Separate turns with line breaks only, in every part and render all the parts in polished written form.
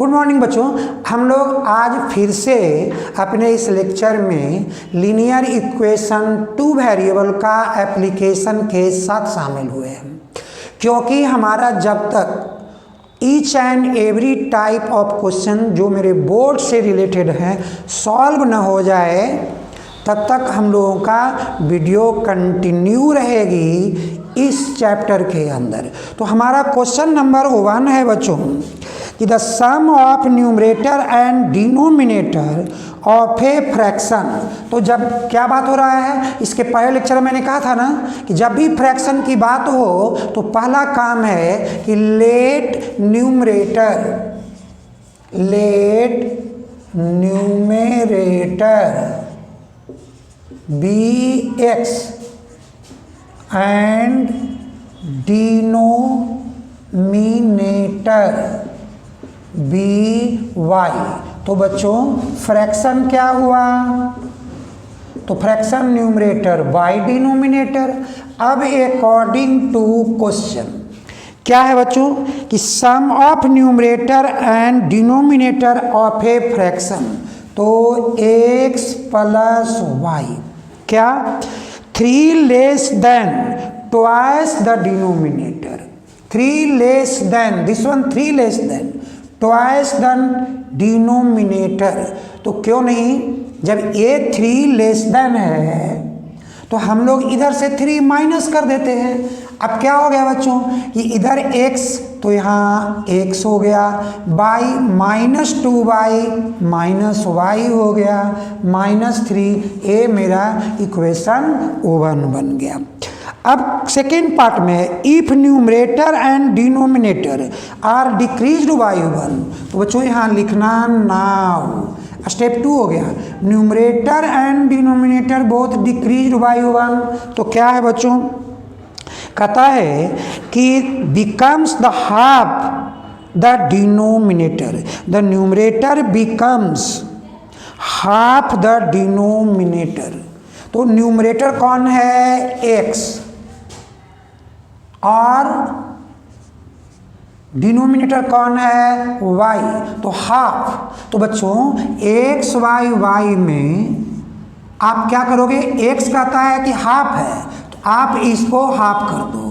Good morning बच्चों। हम लोग आज फिर से अपने इस लेक्चर में लीनियर इक्वेशन टू वेरिएबल का एप्लीकेशन के साथ शामिल हुए हैं, क्योंकि हमारा जब तक each and every type of question जो मेरे बोर्ड से रिलेटेड हैं सॉल्व न हो जाए तब तक हम लोगों का वीडियो कंटिन्यू रहेगी इस चैप्टर के अंदर। तो हमारा क्वेश्चन नंबर 1 है बच्चों कि the sum of numerator and denominator of a fraction. तो जब क्या बात हो रहा है, इसके पहले लेक्चर में मैंने कहा था ना कि जब भी फ्रैक्शन की बात हो तो पहला काम है कि let numerator be x and denominator be y. तो बच्चों फ्रैक्शन क्या हुआ, तो फ्रैक्शन न्यूमरेटर बाई डिनोमिनेटर। अब अकॉर्डिंग टू क्वेश्चन क्या है बच्चों कि sum of numerator and denominator of a fraction, तो x प्लस वाई क्या 3 less than twice the denominator, 3 less than this one, 3 less than twice the denominator. तो क्यों नहीं, जब ये 3 लेस देन है तो हम लोग इधर से 3 माइनस कर देते हैं। अब क्या हो गया बच्चों कि इधर x तो यहाँ x हो गया, by minus 2y minus y हो गया, -3। ये मेरा इक्वेशन 1 बन गया। अब सेकेंड पार्ट में if numerator and denominator are decreased by 1, तो बच्चों यहाँ लिखना नाउ। स्टेप 2 हो गया, numerator and denominator both decreased by 1। तो क्या है बच्चों, कहता है कि becomes the half the denominator, the numerator becomes half the denominator. तो न्यूमरेटर कौन है x और डिनोमिनेटर कौन है y, तो हाफ। तो बच्चों x y में आप क्या करोगे, x कहता है कि हाफ है तो आप इसको हाफ कर दो,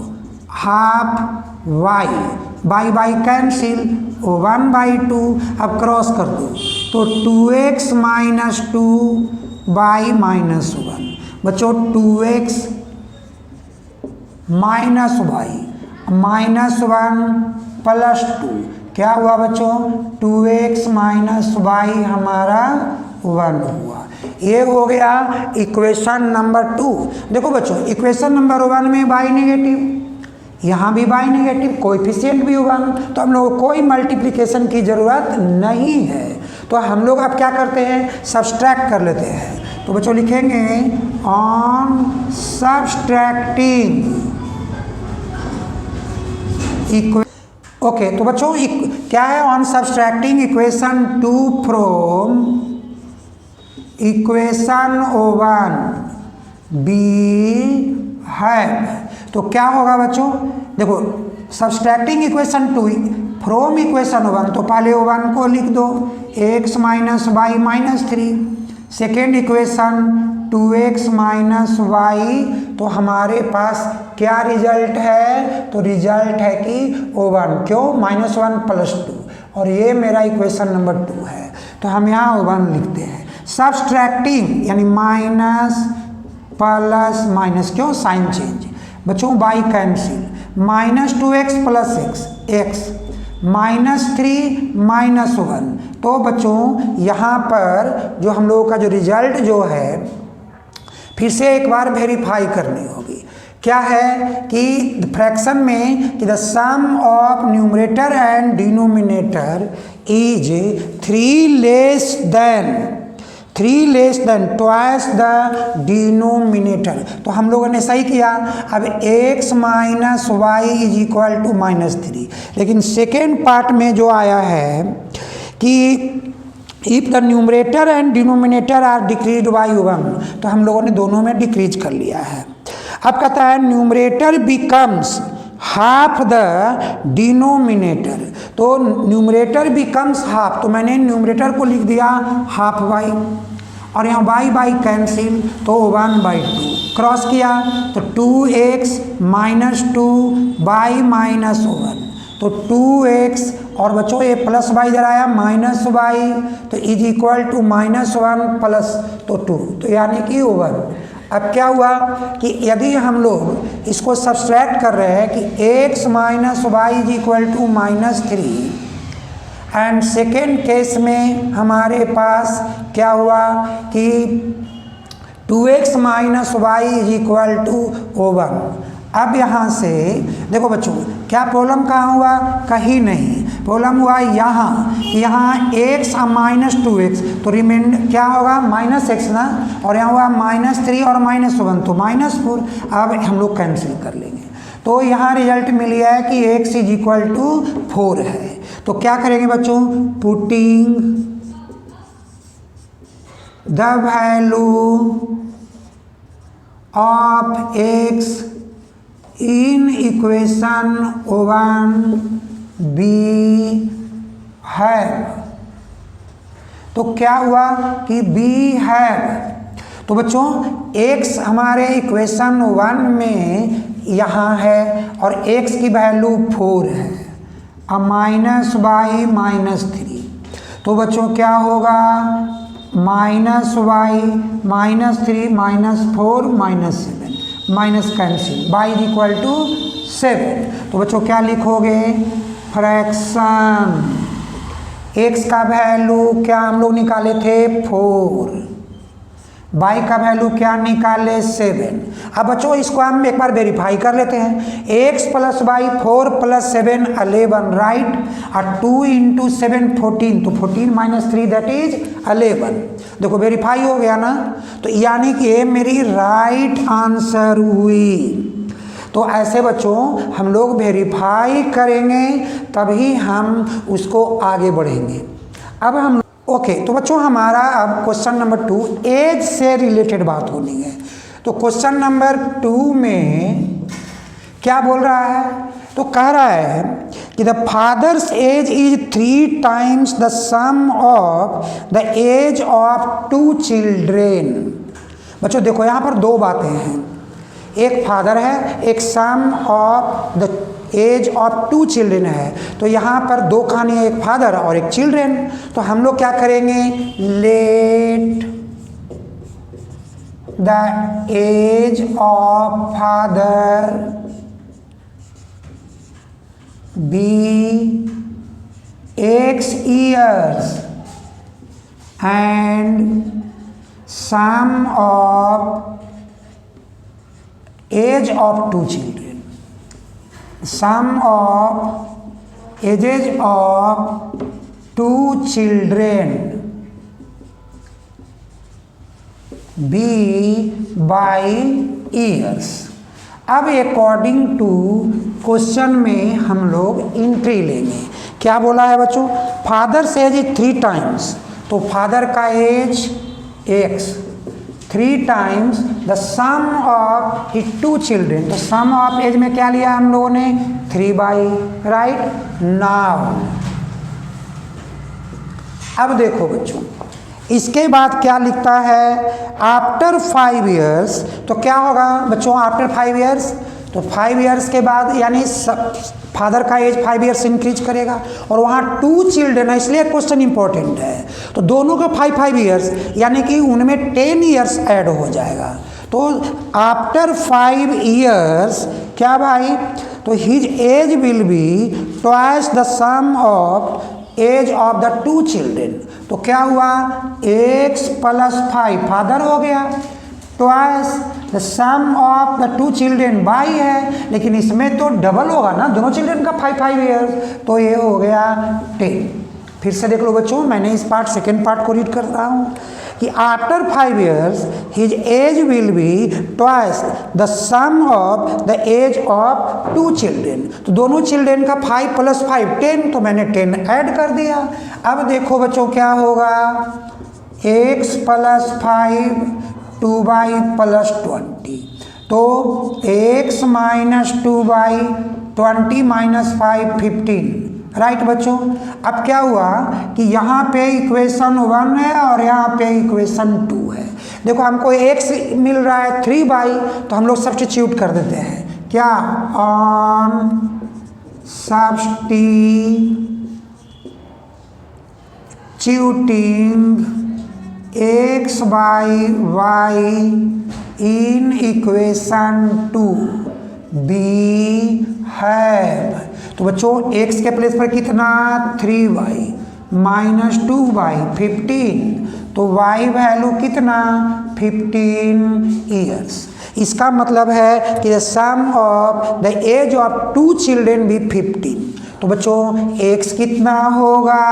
हाफ y, बाई कैंसिल, 1/2। अब क्रॉस कर दो तो 2x माइनस 2 बाई -1। बच्चों 2x माइनस वाई -1 प्लस 2 क्या हुआ बच्चों, 2x माइनस वाई हमारा 1 हुआ। ये हो गया इक्वेशन नंबर 2। देखो बच्चों इक्वेशन नंबर 1 में बाई नेगेटिव, यहाँ भी बाई नेगेटिव, कोएफिशिएंट भी 1, तो हम लोग को कोई मल्टीप्लिकेशन की ज़रूरत नहीं है। तो हम लोग अब क्या करते हैं, सब्सट्रैक्ट कर लेते हैं। तो बच्चों लिखेंगे ऑन सब्सट्रैक्टिंग ओके। तो बच्चों क्या है, on subtracting equation 2 from equation 1 we have. तो क्या होगा बच्चों, देखो सब्सट्रैक्टिंग इक्वेशन 2 फ्रॉम इक्वेशन 1, तो पहले 1 को लिख दो, x minus y -3। Second equation 2x minus y, तो हमारे पास क्या रिजल्ट है, तो रिजल्ट है कि 1 क्यों, -1 प्लस 2, और ये मेरा इक्वेशन नंबर 2 है। तो हम यहाँ 1 लिखते हैं। सब्सट्रैक्टिंग यानी माइनस प्लस माइनस, क्यों, साइन चेंज। बच्चों by cancel, -2x plus x -3 -1। तो बच्चों यहाँ पर जो हम लोगों का जो रिजल्ट जो है फिर से एक बार वेरीफाई करनी होगी। क्या है कि फ्रैक्शन में कि the sum of numerator and denominator is 3 less than twice the denominator. तो हम लोगों ने सही किया। अब x minus y is equal to -3, लेकिन सेकेंड पार्ट में जो आया है कि if the numerator and denominator are decrease by 1, तो हम लोगों ने दोनों में डिक्रीज कर लिया है। अब कहता है numerator becomes half the denominator, तो न्यूमरेटर बिकम्स हाफ, तो मैंने न्यूमरेटर को लिख दिया हाफ वाई, और यहाँ बाई बाई कैंसिल, तो 1/2 क्रॉस किया तो 2x माइनस 2 बाई माइनस 1, तो 2x, और बच्चों ये प्लस बाई इधर आया माइनस बाई, तो इज इक्वल टू -1 प्लस तो 2, तो यानी कि ओवर। अब क्या हुआ कि यदि हम लोग इसको सब्सट्रैक्ट कर रहे हैं कि x minus y is equal to -3, and second case में हमारे पास क्या हुआ कि 2x minus y is equal to 1। अब यहाँ से देखो बच्चों, क्या प्रॉब्लम कहाँ हुआ? कहीं नहीं, प्रॉब्लम हुआ यहाँ x माइनस 2x, तो रिमेंड क्या होगा -x ना, और यहाँ हुआ -3 और -1, तो -4। अब हम लोग कैंसिल कर लेंगे, तो यहाँ रिजल्ट मिल गया है कि x इज इक्वल टू 4 है। तो क्या करेंगे बच्चों? Putting the value of x in equation 1b है, तो क्या हुआ कि b है, तो बच्चों x हमारे इक्वेशन 1 में यहाँ है और x की वैल्यू 4 है, माइनस बाई -3, तो बच्चों क्या होगा -y -3 -4 -7 minus cancel, by is equal to 7, तो बच्चों क्या लिखोगे? फ्रैक्शन x का वैल्यू क्या हम लोग निकाले थे 4, बाई का वैल्यू क्या निकाले 7। अब बच्चों इसको हम एक बार वेरीफाई कर लेते हैं, x plus by 4 plus 7 11 right, और 2 × 7 14, तो 14 - 3 दैट इज 11। देखो वेरीफाई हो गया ना, तो यानी कि ये मेरी राइट आंसर हुई। तो ऐसे बच्चों हम लोग वेरीफाई करेंगे तभी हम उसको आगे बढ़ेंगे। अब हम ओके, तो बच्चों हमारा अब क्वेश्चन नंबर 2 एज से रिलेटेड बात होनी है। तो क्वेश्चन नंबर 2 में क्या बोल रहा है? तो कह रहा है कि the father's age is 3 times the sum of the age of 2 children. बच्चों देखो यहाँ पर 2 बातें हैं, एक फादर है, एक sum of the age of 2 children है, तो यहाँ पर 2 कहानी है, एक फादर और एक चिल्ड्रेन। तो हम लोग क्या करेंगे? Let the age of father be x years and sum of age of 2 children. Sum of ages of 2 children be by years. अब अकॉर्डिंग टू क्वेश्चन में हम लोग एंट्री लेंगे। क्या बोला है बच्चों? फादर्स एज इज 3 times, तो फादर का age x, 3 times the sum of his 2 children, तो सम ऑफ एज में क्या लिया हम लोगों ने? 3/, राइट। नाउ अब देखो बच्चों, इसके बाद क्या लिखता है? आफ्टर 5 years, तो क्या होगा बच्चों आफ्टर 5 years? तो 5 years के बाद यानी फादर का एज 5 years इंक्रीज करेगा, और वहाँ 2 चिल्ड्रेन है, इसलिए क्वेश्चन इंपॉर्टेंट है। तो दोनों का 5 years यानी कि उनमें 10 years ऐड हो जाएगा। तो आफ्टर 5 years क्या भाई? तो his age will be twice the sum of age of the 2 children. तो क्या हुआ? x + 5 फादर हो गया, twice the sum of the 2 children by है, लेकिन इसमें तो डबल होगा ना, दोनों चिल्ड्रेन का 5 years, तो ये हो गया 10। फिर से देख लो बच्चों, मैंने इस सेकेंड पार्ट को रीड कर रहा हूँ कि after 5 years his age will be twice the sum of the age of 2 children. तो दोनों चिल्ड्रेन का 5 + 5 10, तो मैंने 10 ऐड कर दिया। अब देखो बच्चों क्या होगा? x + 5 2/, + 20, तो x - 2/, 20 माइनस 5 15, राइट बच्चों। अब क्या हुआ कि यहाँ पे इक्वेशन 1 है और यहाँ पे इक्वेशन 2 है। देखो हमको x मिल रहा है 3y, तो हम लोग सब्स्टिट्यूट कर देते हैं। क्या? On substituting x by y in equation 2 we have, तो बच्चों x के प्लेस पर कितना? 3y माइनस 2y 15, तो y वैल्यू कितना? 15 ईयर्स। इसका मतलब है कि the sum of the age of 2 children भी 15। तो बच्चों x कितना होगा?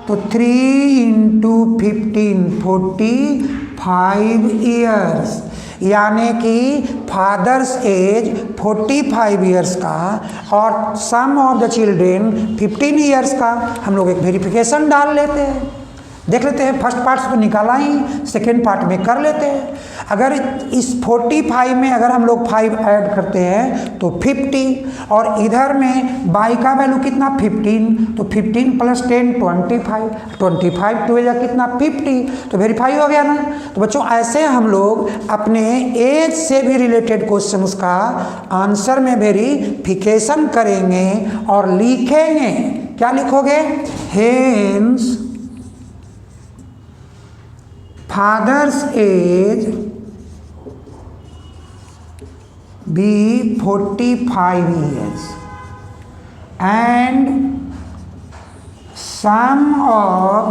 तो 3 इंटू 15 45 ईयर्स, यानी कि फादर्स एज 45 ईयर्स का और सम ऑफ द चिल्ड्रेन 15 ईयर्स का। हम लोग एक वेरिफिकेशन डाल लेते हैं, देख लेते हैं। फर्स्ट पार्ट से तो निकाला ही, सेकेंड पार्ट में कर लेते हैं। अगर इस 45 में अगर हम लोग 5 ऐड करते हैं तो 50, और इधर में y का वैल्यू कितना? 15, तो 15 प्लस 10 25 टू जा कितना? 50, तो वेरीफाई हो गया ना। तो बच्चों ऐसे हम लोग अपने एज से भी रिलेटेड क्वेश्चंस का आंसर में वेरिफिकेशन करेंगे और लिखेंगे। क्या लिखोगे? Hence father's as be 45 years and sum of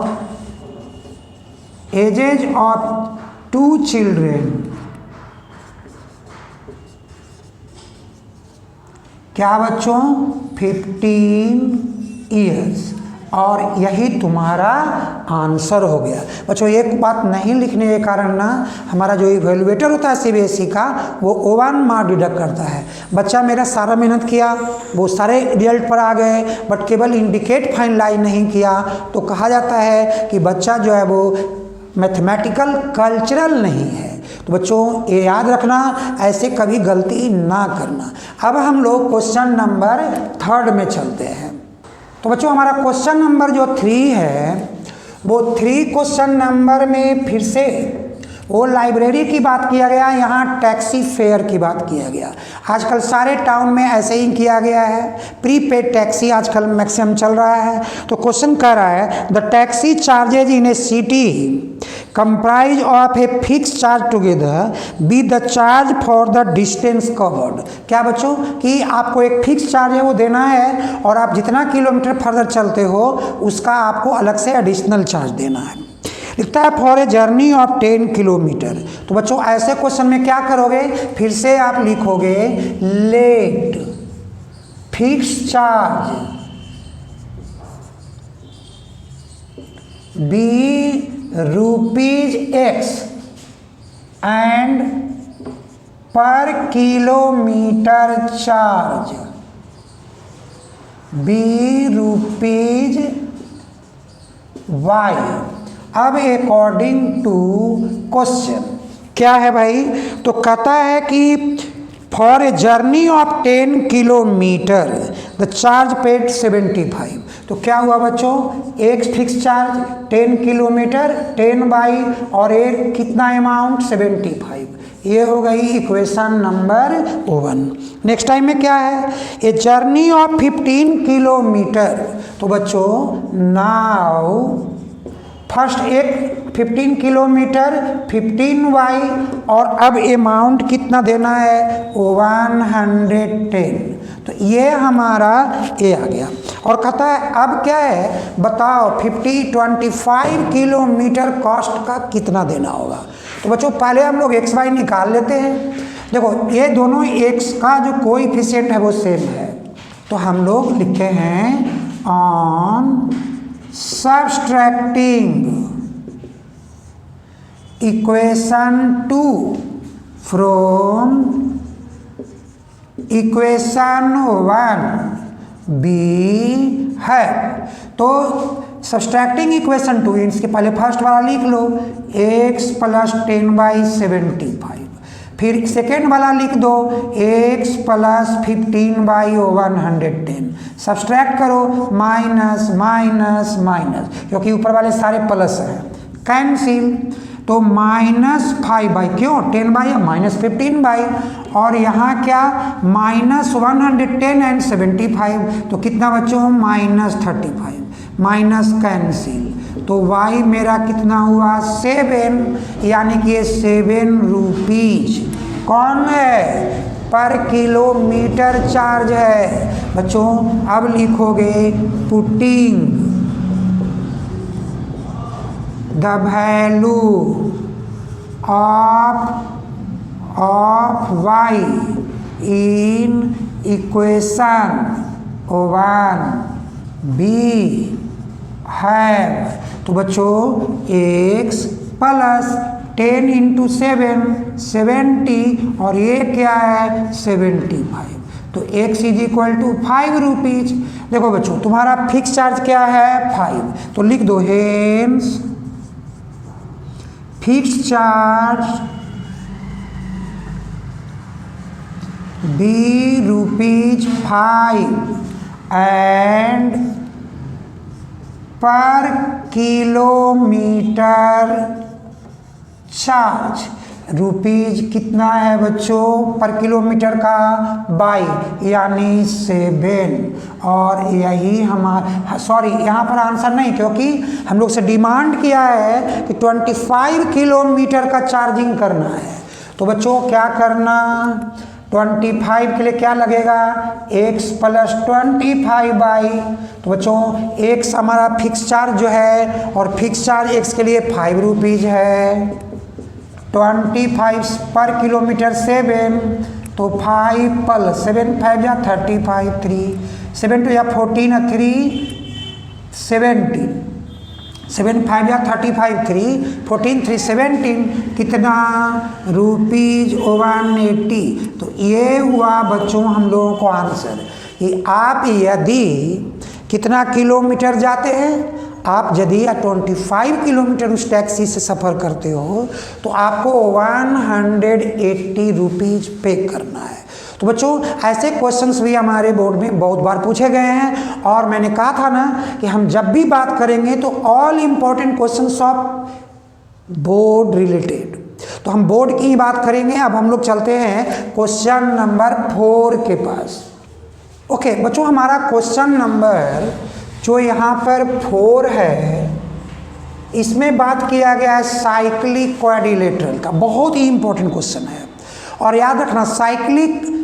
ages of 2 children क्या बच्चों? 15 years, और यही तुम्हारा आंसर हो गया। बच्चों एक बात नहीं लिखने के कारण ना हमारा जो इवैल्यूएटर होता है सीबीएसई का, वो 1 मार्क डिडक्ट करता है। बच्चा मेरा सारा मेहनत किया, वो सारे रिजल्ट पर आ गए, बट केवल इंडिकेट फाइनलाइज नहीं किया, तो कहा जाता है कि बच्चा जो है वो मैथमेटिकल कल्चरल नहीं है। तो बच्चों ये याद रखना, ऐसे कभी गलती ना करना। अब हम लोग क्वेश्चन नंबर 3 में चलते हैं। तो बच्चों हमारा क्वेश्चन नंबर जो 3 है, वो 3 क्वेश्चन नंबर में फिर से वो लाइब्रेरी की बात किया गया, यहाँ टैक्सी फेयर की बात किया गया। आजकल सारे टाउन में ऐसे ही किया गया है, प्रीपेड टैक्सी आजकल मैक्सिमम चल रहा है। तो क्वेश्चन कह रहा है the taxi charges in A city comprise of a fix charge together with the charge for the distance covered. क्या बच्चों कि आपको एक फिक्स चार्ज है वो देना है, और आप जितना किलोमीटर फर्दर चलते हो उसका आपको अलग से एडिशनल चार्ज देना है। लिखता है for a journey of 10 kilometre. तो बच्चों ऐसे क्वेश्चन में क्या करोगे? फिर से आप लिखोगे let fix charge be ₹X and per kilometre charge be ₹Y। अब अकॉर्डिंग टू क्वेश्चन क्या है भाई? तो कहता है कि for a journey of 10 kilometre the charge paid 75। तो क्या हुआ बच्चों? एक फिक्स चार्ज 10 किलोमीटर 10 और एक कितना अमाउंट 75। ये हो गई इक्वेशन नंबर 1। नेक्स्ट टाइम में क्या है? ए जर्नी ऑफ 15 किलोमीटर। तो बच्चों नाउ फर्स्ट एक 15 किलोमीटर 15y, और अब अमाउंट कितना देना है? 110। तो ये हमारा ए आ गया। और कहता है अब क्या है बताओ 25 किलोमीटर कॉस्ट का कितना देना होगा। तो बच्चों पहले हम लोग x y निकाल लेते हैं। देखो ये दोनों x का जो कोएफिशिएंट है वो सेम है, तो हम लोग लिखे हैं on subtracting equation 2 from equation 1 we have। तो सब्सट्रैक्टिंग इक्वेशन 2, इसके पहले फर्स्ट वाला लिख लो x + 10/75 फिर सेकेंड वाला लिख दो x प्लस 15/110, सब्सट्रैक्ट करो माइनस माइनस माइनस, क्योंकि ऊपर वाले सारे प्लस हैं, कैंसिल, तो -5/, क्यों 10/, -15/, और यहाँ क्या -110 एंड 75, तो कितना बच्चों -35, माइनस कैंसिल, तो y मेरा कितना हुआ 7, यानी कि ये 7 रुपीज कौन है पर किलोमीटर चार्ज है। बच्चों अब लिखोगे putting the value of y in equation 1b है, तो बच्चों x प्लस 10 × 7 70, और ये क्या है 75, तो x = 5 रुपीज। देखो बच्चों तुम्हारा फिक्स चार्ज क्या है 5, तो लिख दो hence fix charge ₹5 and per kilometre charge rupees कितना है बच्चों पर किलोमीटर का बाई, यानी 7, और यही हमारा सॉरी यहाँ पर आंसर नहीं, क्योंकि हम लोग से डिमांड किया है कि 25 किलोमीटर का चार्जिंग करना है। तो बच्चों क्या करना 25 के लिए क्या लगेगा x प्लस 25/, तो बच्चों x हमारा फिक्स चार्ज जो है, और फिक्स चार्ज x के लिए 5 रुपीज है, 25 पर किलोमीटर 7, तो 5 प्लस 7 5 या 35, 3 7 2 या 14 3 17, 7 5 या 35 3 14 3 17, कितना रुपीज 180। तो ये हुआ बच्चों हम लोगों को आंसर कि आप यदि कितना किलोमीटर जाते हैं, आप यदि 25 किलोमीटर उस टैक्सी से सफ़र करते हो तो आपको 180 रुपीज पे करना है। तो बच्चों ऐसे क्वेश्चंस भी हमारे बोर्ड में बहुत बार पूछे गए हैं, और मैंने कहा था ना कि हम जब भी बात करेंगे तो all important questions of board related, तो हम बोर्ड की ही बात करेंगे। अब हम लोग चलते हैं क्वेश्चन नंबर 4 के पास। ओके बच्चों हमारा क्वेश्चन नंबर जो यहाँ पर 4 है, इसमें बात किया गया है साइक्लिक क्वाड्रिलेटरल का, बहुत ही इंपॉर्टेंट क्वेश्चन है। और याद रखना साइक्लिक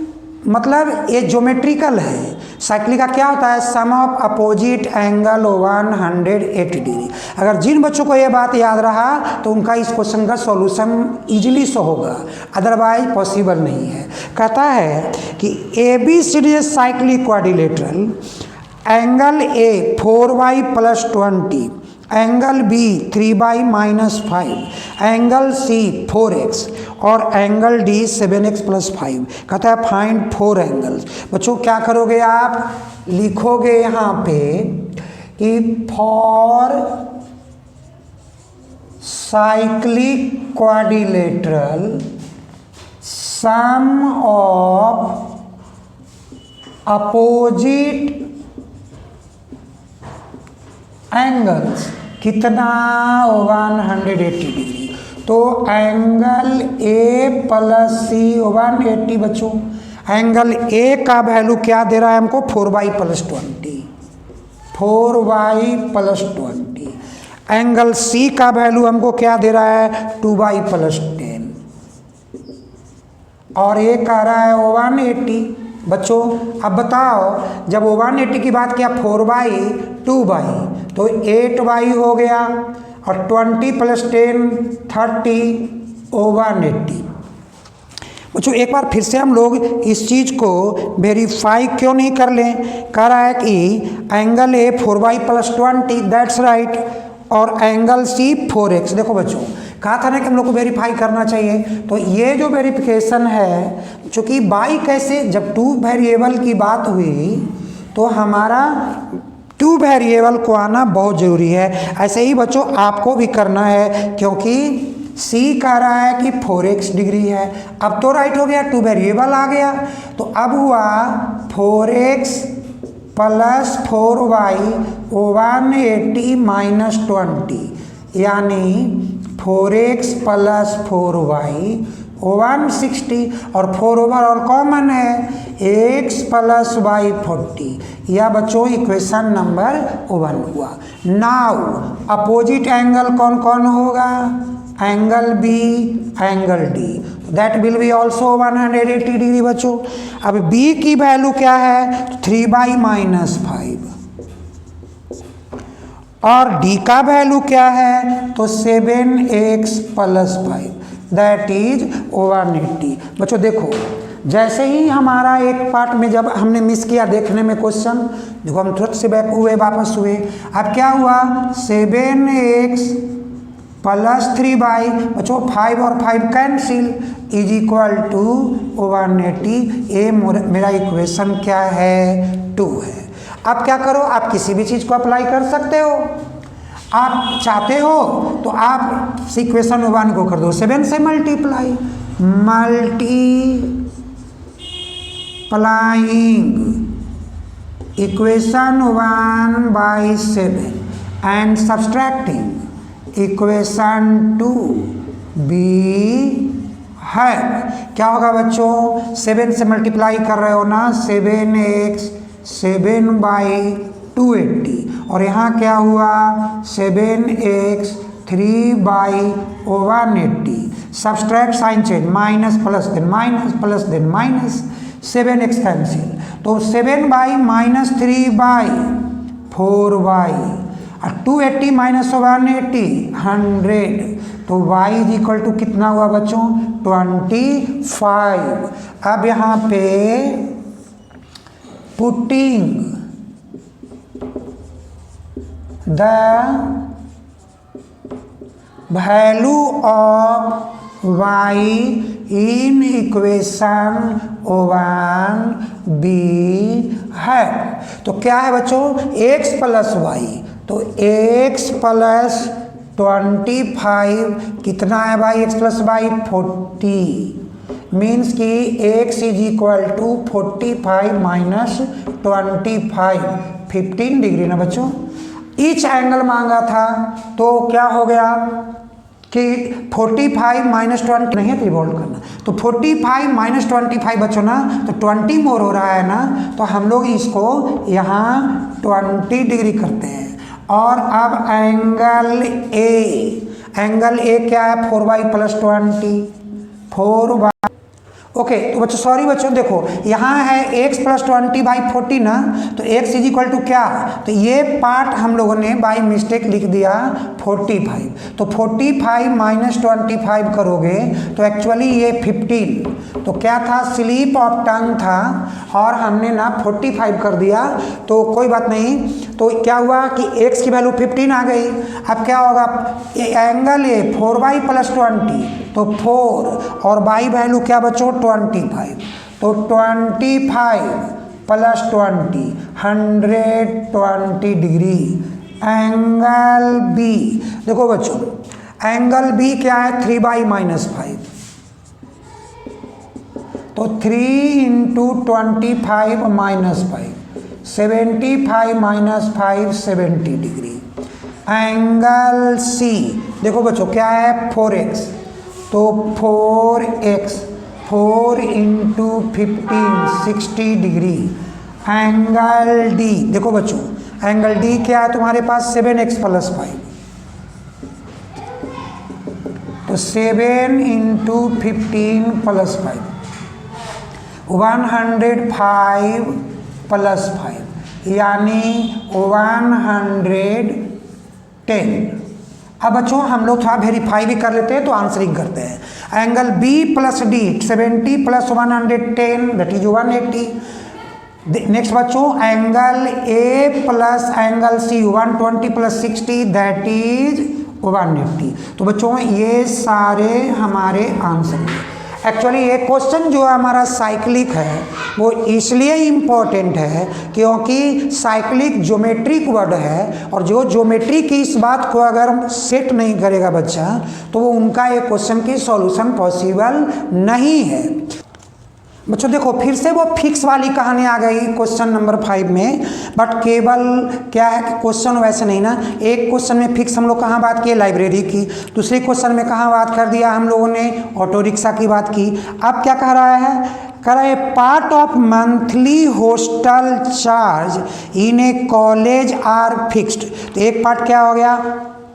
मतलब ये ज्योमेट्रिकल है। साइक्लिक का क्या होता है सम ऑफ अपोजिट एंगल 180 डिग्री। अगर जिन बच्चों को ये बात याद रहा तो उनका इस क्वेश्चन का सॉल्यूशन इजीली सो होगा, अदरवाइज पॉसिबल नहीं है। कहता है कि ABCD cyclic quadrilateral, angle A 4y + 20, angle B 3y - 5, angle C 4x और एंगल D 7x + 5। कहता है फाइंड 4 एंगल्स। बच्चों क्या करोगे आप लिखोगे यहाँ पे कि for cyclic quadrilateral sum of opposite angles कितना 180 डिग्री। तो एंगल A + C 180 बच्चों। एंगल A का वैल्यू क्या दे रहा है हमको 4y + 20, 4y + 20। एंगल C का वैल्यू हमको क्या दे रहा है 2y + 10, और ये कह रहा है 180। बच्चों अब बताओ जब 180 की बात किया 4y 2y तो 8y हो गया, और 20 + 10 30 180। बच्चों एक बार फिर से हम लोग इस चीज़ को वेरीफाई क्यों नहीं कर लें। कह रहा है कि angle A 4y + 20 that's right, और एंगल C 4x। देखो बच्चों कहा था ना कि हम लोग को वेरीफाई करना चाहिए, तो ये जो वेरिफिकेशन है चूँकि बाई कैसे जब 2 वेरिएबल की बात हुई तो हमारा 2 वेरिएबल को आना बहुत ज़रूरी है। ऐसे ही बच्चों आपको भी करना है, क्योंकि सी कह रहा है कि 4x डिग्री है। अब तो राइट हो गया, 2 वेरिएबल आ गया, तो अब हुआ 4x प्लस 4y 180 माइनस 20, यानी 4x प्लस 4y 160 और 4 ओवरऑल कॉमन है, x प्लस y 40। यह बच्चों इक्वेशन नंबर 1 हुआ। नाउ अपोजिट एंगल कौन कौन होगा? Angle B, angle D, that will be also 180 degree बच्चों। अब b की वैल्यू क्या है? 3y माइनस 5, और d का वैल्यू क्या है? तो 7x प्लस 5, दैट इज 180। बच्चों देखो, जैसे ही हमारा एक पार्ट में जब हमने मिस किया देखने में क्वेश्चन, देखो हम तुरंत से बैक हुए, वापस हुए। अब क्या हुआ? 7x प्लस 3y, बच्चों 5 और 5 कैंसिल, इज इक्वल टू 180। ये मेरा इक्वेशन क्या है? 2 है। अब क्या करो, आप किसी भी चीज़ को अप्लाई कर सकते हो। आप चाहते हो तो आप इक्वेशन 1 को कर दो 7 से multiply, equation 1 by 7 and subtracting equation 2 बी है। क्या होगा बच्चों? 7 से मल्टीप्लाई कर रहे हो ना, 7x 7 बाई 280, और यहाँ क्या हुआ? 7x 3 by 180, subtract sign change, minus plus then minus, 7x cancel, तो 7 बाई माइनस 3 बाई 4 बाई, और 280 माइनस 180 100, तो y इज इक्वल टू कितना हुआ बच्चों? 25। अब यहाँ पे putting the value of y in equation 1b है। तो क्या है बच्चों? x प्लस y, तो x प्लस 25 कितना है भाई? x प्लस y 40, मीन्स कि x is equal to 45 minus 25, 15 degree ना बच्चों। ईच एंगल मांगा था, तो क्या हो गया कि 45 माइनस 20 नहीं है, रिवॉल्व करना, तो 45 माइनस 25 बच्चों ना, तो 20 मोर हो रहा है ना, तो हम लोग इसको यहाँ 20 डिग्री करते हैं। और अब एंगल ए क्या है? 4y plus 20, 4y। ओके, तो बच्चों सॉरी बच्चों, देखो यहाँ है x प्लस 20 बाई 40 ना, तो x इज इक्वल टू क्या? तो ये पार्ट हम लोगों ने बाई मिस्टेक लिख दिया 45, तो 45 माइनस 25 करोगे तो एक्चुअली ये 15, तो क्या था? स्लिप ऑफ टंग था, और हमने ना 45 कर दिया, तो कोई बात नहीं। तो क्या हुआ कि x की वैल्यू 15 आ गई। अब क्या होगा? एंगल ए 4y प्लस 20, तो 4 और y वैल्यू क्या बच्चों? 25, तो 25 प्लस 20 120 डिग्री। एंगल बी, देखो बच्चों एंगल बी क्या है? 3y माइनस 5, तो 3 into 25 minus 5, 75 minus 5 70 degree. Angle C देखो बच्चों क्या है? 4x, तो 4x 4 into 15 60 degree. Angle D देखो बच्चों, एंगल डी क्या है तुम्हारे पास? 7x प्लस 5, तो 7 इंटू 15 प्लस 5 105 प्लस 5 यानी 110। अब बच्चों हम लोग थोड़ा वेरीफाई भी कर लेते हैं, तो आंसरिंग करते हैं। Angle B plus D 70 plus 110 that is 180। Next बच्चों angle A plus angle C 120 plus 60 that is 180। तो बच्चों ये सारे हमारे आंसर हैं। एक्चुअली ये क्वेश्चन जो हमारा साइक्लिक है वो इसलिए इम्पोर्टेंट है क्योंकि साइक्लिक ज्योमेट्रिक वर्ड है, और जो ज्योमेट्री की इस बात को अगर सेट नहीं करेगा बच्चा तो वो उनका ये क्वेश्चन की सॉल्यूशन पॉसिबल नहीं है। बच्चों देखो फिर से वो फिक्स वाली कहानी आ गई क्वेश्चन नंबर 5 में, बट केवल क्या है कि क्वेश्चन वैसे नहीं ना, एक क्वेश्चन में फिक्स हम लोग कहाँ बात किए, लाइब्रेरी की, दूसरे क्वेश्चन में कहाँ बात कर दिया हम लोगों ने, ऑटो रिक्शा की बात की। अब क्या कह रहा है, कह रहा है part of monthly hostel charge in a college are fixed. तो एक पार्ट क्या हो गया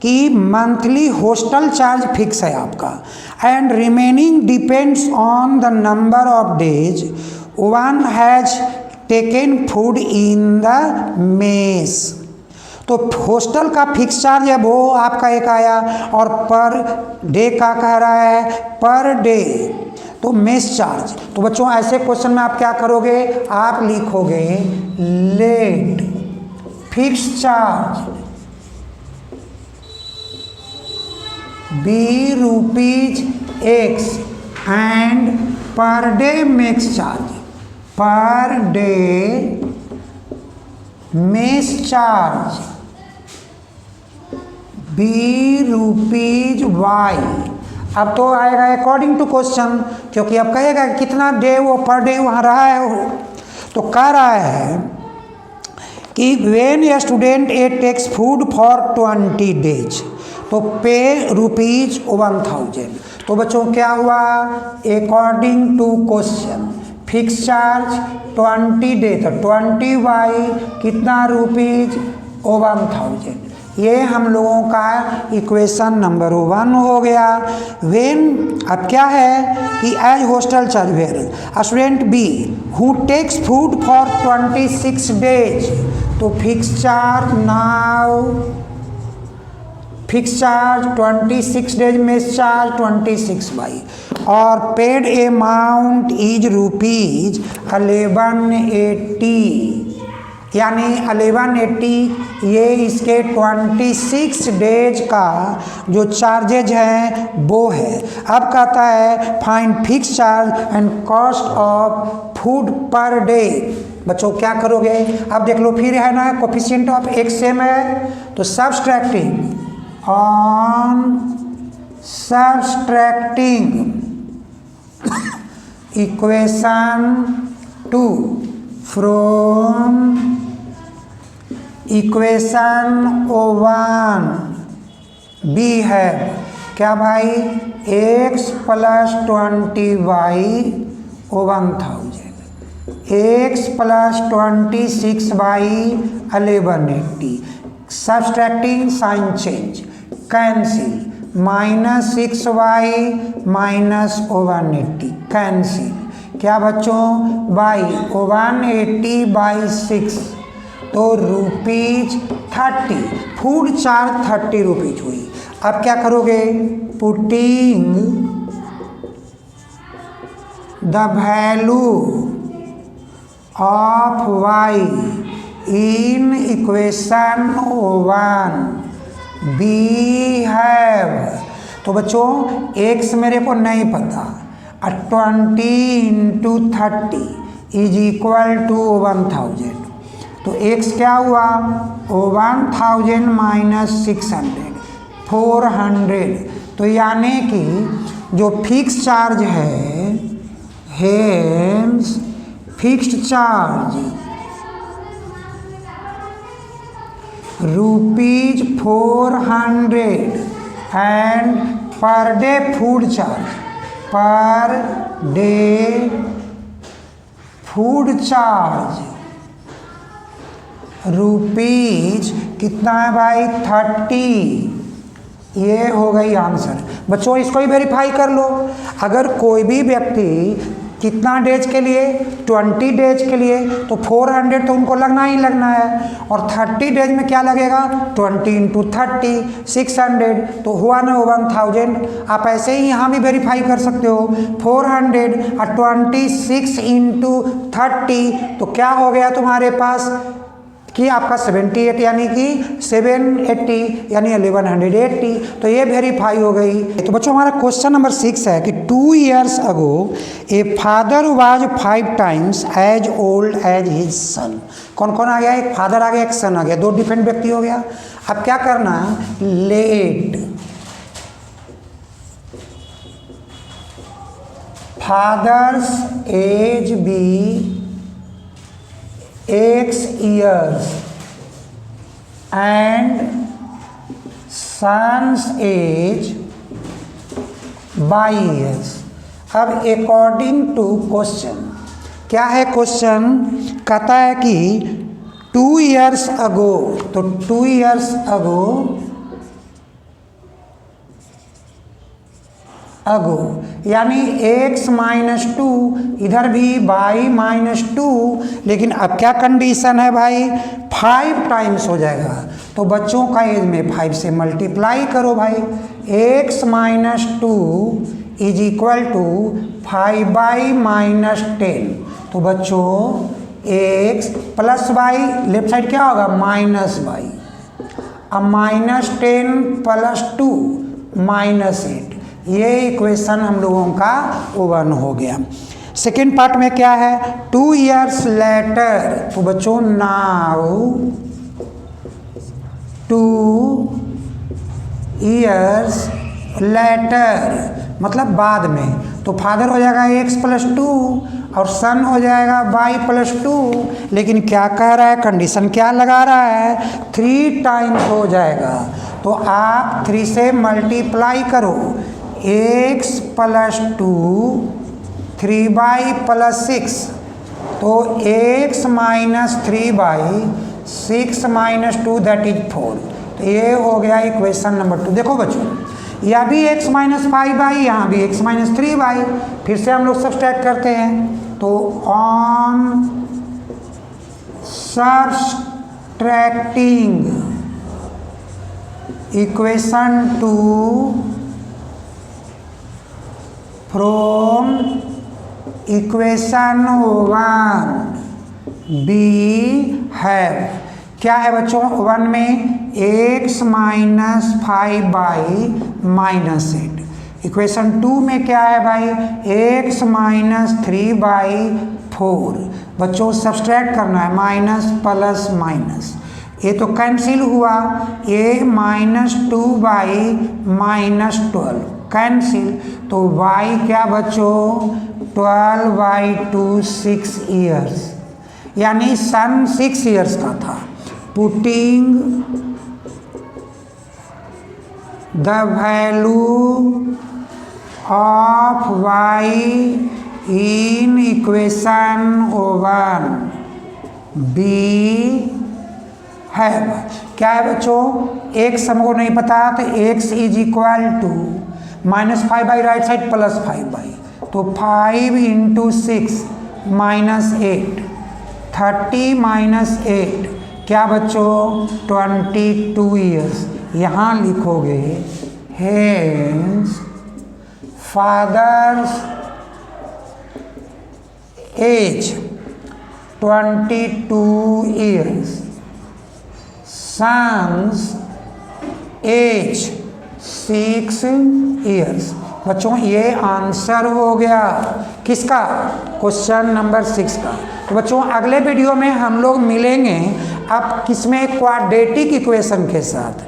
कि मंथली हॉस्टल चार्ज फिक्स है आपका, and remaining depends on the number of days one has taken food in the mess. तो हॉस्टल का फिक्स चार्ज है वो आपका एक आया, और पर डे का कह रहा है पर डे, तो मेस चार्ज। तो बच्चों ऐसे क्वेश्चन में आप क्या करोगे, आप लिखोगे let fix charge be rupees x and per day mess charge, per day mess charge be rupees y. अब तो आएगा अकॉर्डिंग टू क्वेश्चन, क्योंकि अब कहेगा कितना डे वो पर डे वहाँ रहा है। तो कह रहा है कि when a student a takes food for 20 days तो पे रुपीज 1000। तो बच्चों क्या हुआ, according to question fix charge 20 day, तो 20 बाई कितना रुपीज 1000। ये हम लोगों का इक्वेशन नंबर 1 हो गया। व्हेन अब क्या है कि as hostel charge where student B who takes food for 26 days, तो fix charge now fix charge 26 days mess charge 26 by, और पेड अमाउंट इज रुपीज 1180, यानी 1180 ये इसके 26 डेज का जो चार्जेज हैं वो है। अब कहता है find fix charge and cost of food per day. बच्चों क्या करोगे, अब देख लो फिर है ना कोफिशिएंट ऑफ एक्स सेम है, तो subtracting on subtracting equation 2 from equation 1 b है क्या भाई, x plus 20y 1000, x plus 26y 1180, subtracting sign change cancel, -6y minus 180 cancel, क्या बच्चों बाई 180 बाई 6, तो रुपीज 30, फूड चार्ज 30 रुपीज हुई। अब क्या करोगे, putting the value of y in equation 1 we have. तो बच्चों x मेरे को नहीं पता, 20 × 30 इज इक्वल टू 1000, तो x क्या हुआ 1000 माइनस 600 400। तो यानी कि जो फिक्स चार्ज है hence fixed charge rupees 400 and per day food charge, per day food charge rupees कितना है भाई 30। ये हो गई आंसर। बच्चों इसको ही वेरीफाई कर लो, अगर कोई भी व्यक्ति कितना डेज के लिए 20 डेज के लिए तो 400 तो उनको लगना ही लगना है, और 30 डेज में क्या लगेगा 20 × 30 600, तो हुआ ना 1000। आप ऐसे ही यहाँ भी वेरीफाई कर सकते हो, 400 और 26 × 30 तो क्या हो गया तुम्हारे पास कि आपका 78 यानी कि 780 यानी 1180, तो ये वेरीफाई हो गई। तो बच्चों हमारा क्वेश्चन नंबर 6 है कि 2 years ago a father was 5 times as old as his son. कौन कौन आ गया? एक फादर आ गया, एक सन आ गया, दो डिफरेंट व्यक्ति हो गया। अब क्या करना है? Let father's age be X years and son's age by years। अब अकॉर्डिंग टू क्वेश्चन, क्या है क्वेश्चन? कहता है कि 2 years अगो, तो 2 years अगो यानी x - 2, इधर भी y - 2, लेकिन अब क्या कंडीशन है भाई? 5 टाइम्स हो जाएगा। तो बच्चों का एज में 5 से मल्टीप्लाई करो भाई। x - 2 is equal to 5y - 10। तो बच्चों x plus y, left side क्या होगा? -y। अब -10 + 2 -8, ये इक्वेशन हम लोगों का 1 हो गया। सेकेंड पार्ट में क्या है? 2 years लेटर, तो बच्चों नाउ 2 years लेटर मतलब बाद में, तो फादर हो जाएगा x + 2 और सन हो जाएगा y + 2। लेकिन क्या कह रहा है? कंडीशन क्या लगा रहा है? 3 टाइम्स हो जाएगा। तो आप 3 से मल्टीप्लाई करो, x + 2 3y + 6, तो x - 3y 6 - 2 दैट इज 4। तो ये हो गया इक्वेशन नंबर 2। देखो बच्चों, यह भी x - 5y, यहाँ भी x - 3y। फिर से हम लोग सब्सट्रैक्ट करते हैं, तो on subtracting equation 2 from equation 1 we have, क्या है बच्चों? 1 में x - 5y - 8। इक्वेशन 2 में क्या है भाई? x - 3y 4। बच्चों सब्सट्रैक्ट करना है, माइनस प्लस माइनस, ये तो कैंसिल हुआ। a - 2y - 12 कैंसिल, तो y क्या बच्चों? 12/2 6 years, यानी सन 6 years का था। Putting the value of y in equation 1 we है। क्या है बच्चों? x हमको नहीं पता, तो x is equal to -5y right side plus 5y, तो 5 × 6 -8, 30 - 8 क्या बच्चों? 22 years। यहाँ लिखोगे hence father's age 22 years, son's age 6 years। बच्चों ये आंसर हो गया किसका? क्वेश्चन नंबर 6 का। तो बच्चों अगले वीडियो में हम लोग मिलेंगे अब किसमें? क्वाड्रेटिक इक्वेशन के साथ।